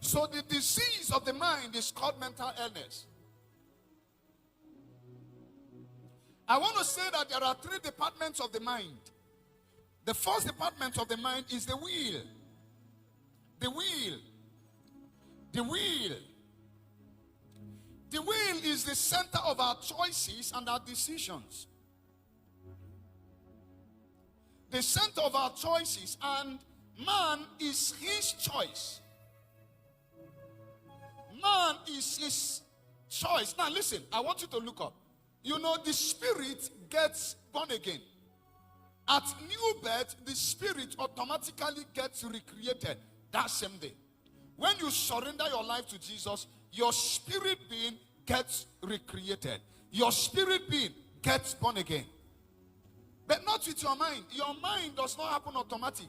So the disease of the mind is called mental illness. I want to say that there are three departments of the mind. The first department of the mind is the will. The will. The will. The will is the center of our choices and our decisions. The center of our choices, and man is his choice. Man is his choice. Now listen, I want you to look up. You know, the spirit gets born again. At new birth, the spirit automatically gets recreated that same day. When you surrender your life to Jesus, your spirit being gets recreated. Your spirit being gets born again. But not with your mind. Your mind does not happen automatic.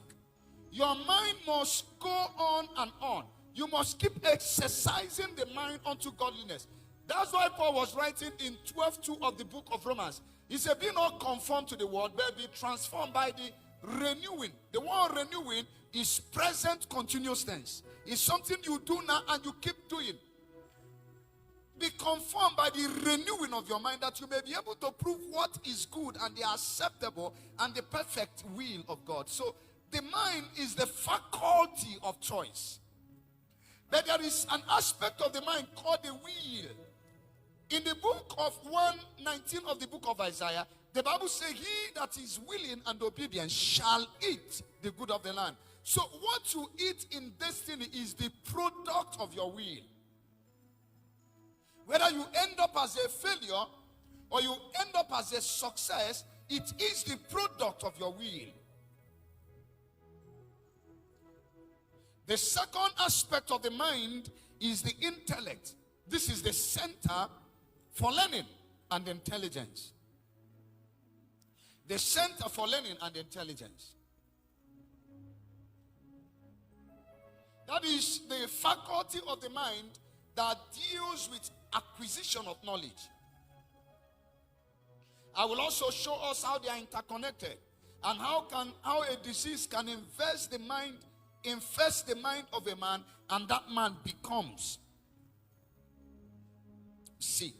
Your mind must go on and on. You must keep exercising the mind unto godliness. That's why Paul was writing in 12:2 of the book of Romans. He said, be not conformed to the world, but be transformed by the renewing. The word renewing is present continuous tense. It's something you do now and you keep doing. Be conformed by the renewing of your mind, that you may be able to prove what is good and the acceptable and the perfect will of God. So the mind is the faculty of choice. But there is an aspect of the mind called the will. In the book of 1:19 of the book of Isaiah, the Bible says, he that is willing and obedient shall eat the good of the land. So what you eat in destiny is the product of your will. Whether you end up as a failure or you end up as a success, it is the product of your will. The second aspect of the mind is the intellect. This is the center for learning and intelligence. The center for learning and intelligence. That is the faculty of the mind that deals with acquisition of knowledge. I will also show us how they are interconnected and how a disease can infest the mind of a man, and that man becomes sick.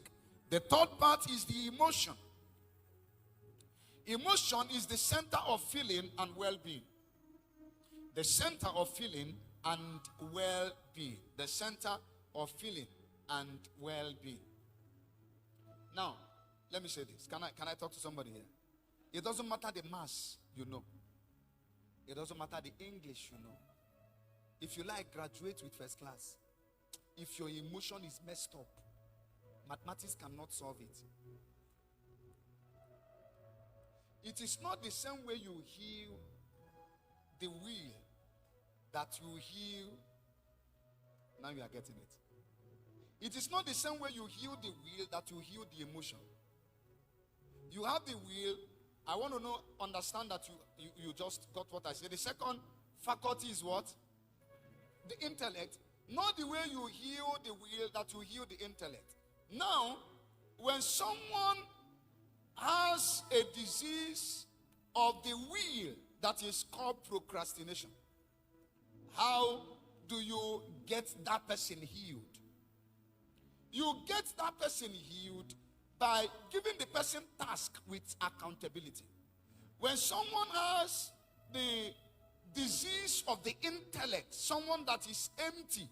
The third part is the emotion. Emotion is the center of feeling and well-being. The center of feeling and well-being. The center of feeling and well-being. Now, let me say this. Can I talk to somebody here? It doesn't matter the mass you know. It doesn't matter the English you know. If you like, graduate with first class. If your emotion is messed up, mathematics cannot solve it. It is not the same way you heal the will that you heal. Now you are getting it. It is not the same way you heal the will that you heal the emotion. You have the will. I want to understand that you just got what I said. The second faculty is what? The intellect. Not the way you heal the will that you heal the intellect. Now, when someone has a disease of the will that is called procrastination, how do you get that person healed? You get that person healed by giving the person task with accountability. When someone has the disease of the intellect, someone that is empty,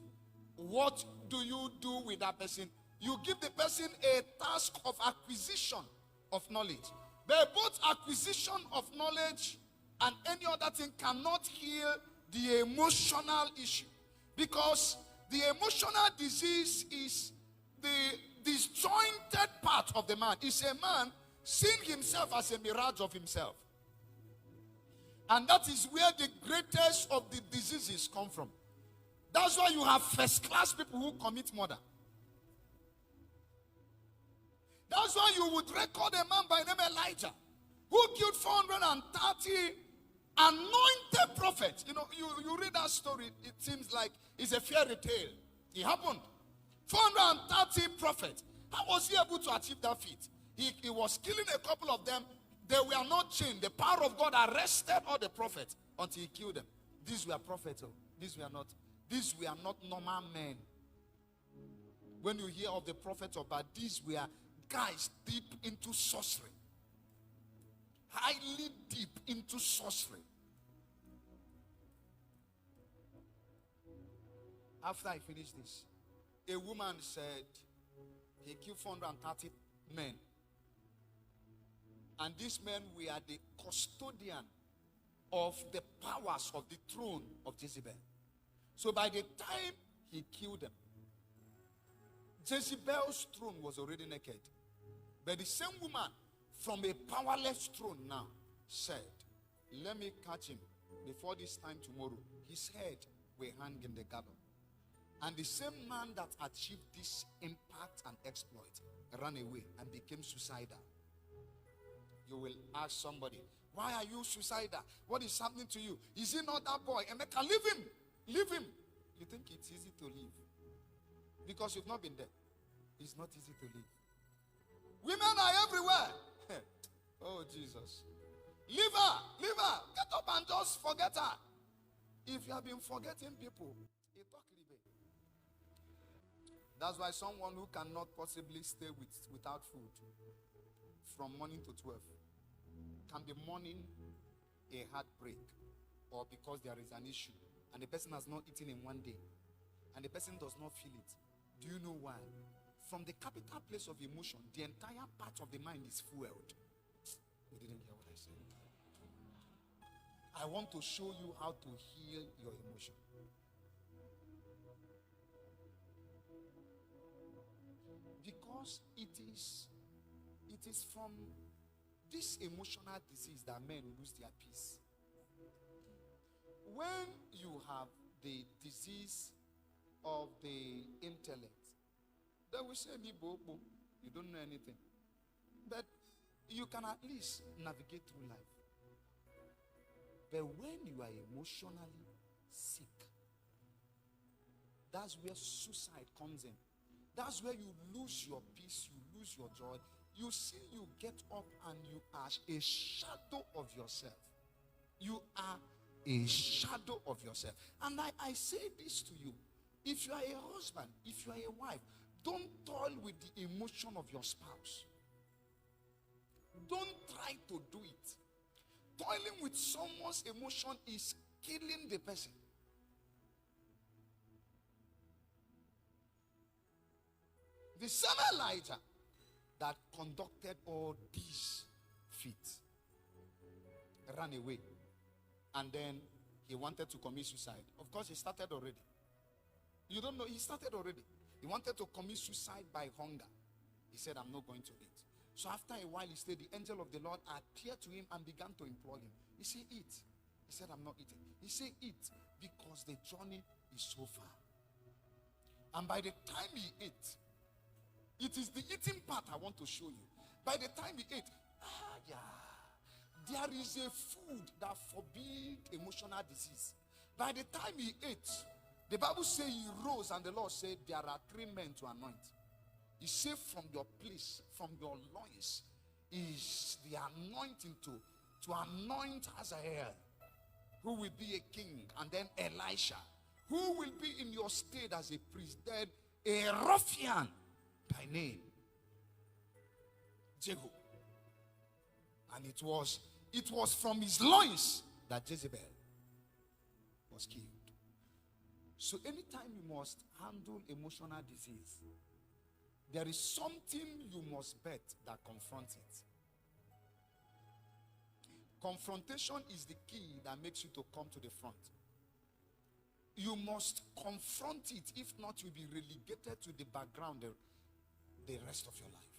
what do you do with that person? You give the person a task of acquisition of knowledge. But both acquisition of knowledge and any other thing cannot heal the emotional issue. Because the emotional disease is the disjointed part of the man. It's a man seeing himself as a mirage of himself. And that is where the greatest of the diseases come from. That's why you have first-class people who commit murder. That's why you would record a man by the name Elijah, who killed 430 anointed prophets. You know, you read that story, it seems like it's a fairy tale. It happened. 430 prophets. How was he able to achieve that feat? He was killing a couple of them. They were not chained. The power of God arrested all the prophets until he killed them. These were prophets. These were not These were not normal men. When you hear of the prophets of Baal, these were guys deep into sorcery. Highly deep into sorcery. After I finished this, a woman said he killed 430 men. And these men were the custodian of the powers of the throne of Jezebel. So by the time he killed them, Jezebel's throne was already naked. But the same woman from a powerless throne now said, let me catch him before this time tomorrow. His head will hang in the gallows. And the same man that achieved this impact and exploit ran away and became suicidal. You will ask somebody, why are you suicidal? What is happening to you? Is he not that boy? Emeka, leave him. Leave him. You think it's easy to leave? Because you've not been there. It's not easy to leave. Women are everywhere. Oh, Jesus. Leave her. Leave her. Get up and just forget her. If you have been forgetting people, that's why someone who cannot possibly stay without food from morning to 12 can be mourning a heartbreak, or because there is an issue and the person has not eaten in one day and the person does not feel it. Do you know why? From the capital place of emotion, the entire part of the mind is fueled. You didn't hear what I said. I want to show you how to heal your emotion. Because it is from this emotional disease that men lose their peace. When you have the disease of the intellect, they will say, you don't know anything. But you can at least navigate through life. But when you are emotionally sick, that's where suicide comes in. That's where you lose your peace, you lose your joy. You see, you get up and you are a shadow of yourself. You are a shadow of yourself. And I say this to you. If you are a husband, if you are a wife, don't toil with the emotion of your spouse. Don't try to do it. Toiling with someone's emotion is killing the person. The same Elijah that conducted all these feats ran away, and then he wanted to commit suicide. Of course, he started already. You don't know, he started already. He wanted to commit suicide by hunger. He said, I'm not going to eat. So after a while, he said, the angel of the Lord appeared to him and began to implore him. He said, eat. He said, I'm not eating. He said, eat, because the journey is so far. And by the time he ate, it is the eating part I want to show you. By the time he ate, there is a food that forbids emotional disease. By the time he ate, the Bible says he rose and the Lord said, there are 3 men to anoint. He said, from your place, from your loins, is the anointing to anoint Hazael, who will be a king, and then Elisha, who will be in your state as a priest, then a ruffian by name Jehu. And it was from his loins that Jezebel was killed. So anytime you must handle emotional disease, there is something you must bet that confronts it. Confrontation is the key that makes you to come to the front. You must confront it. If not, you'll be relegated to the background the rest of your life.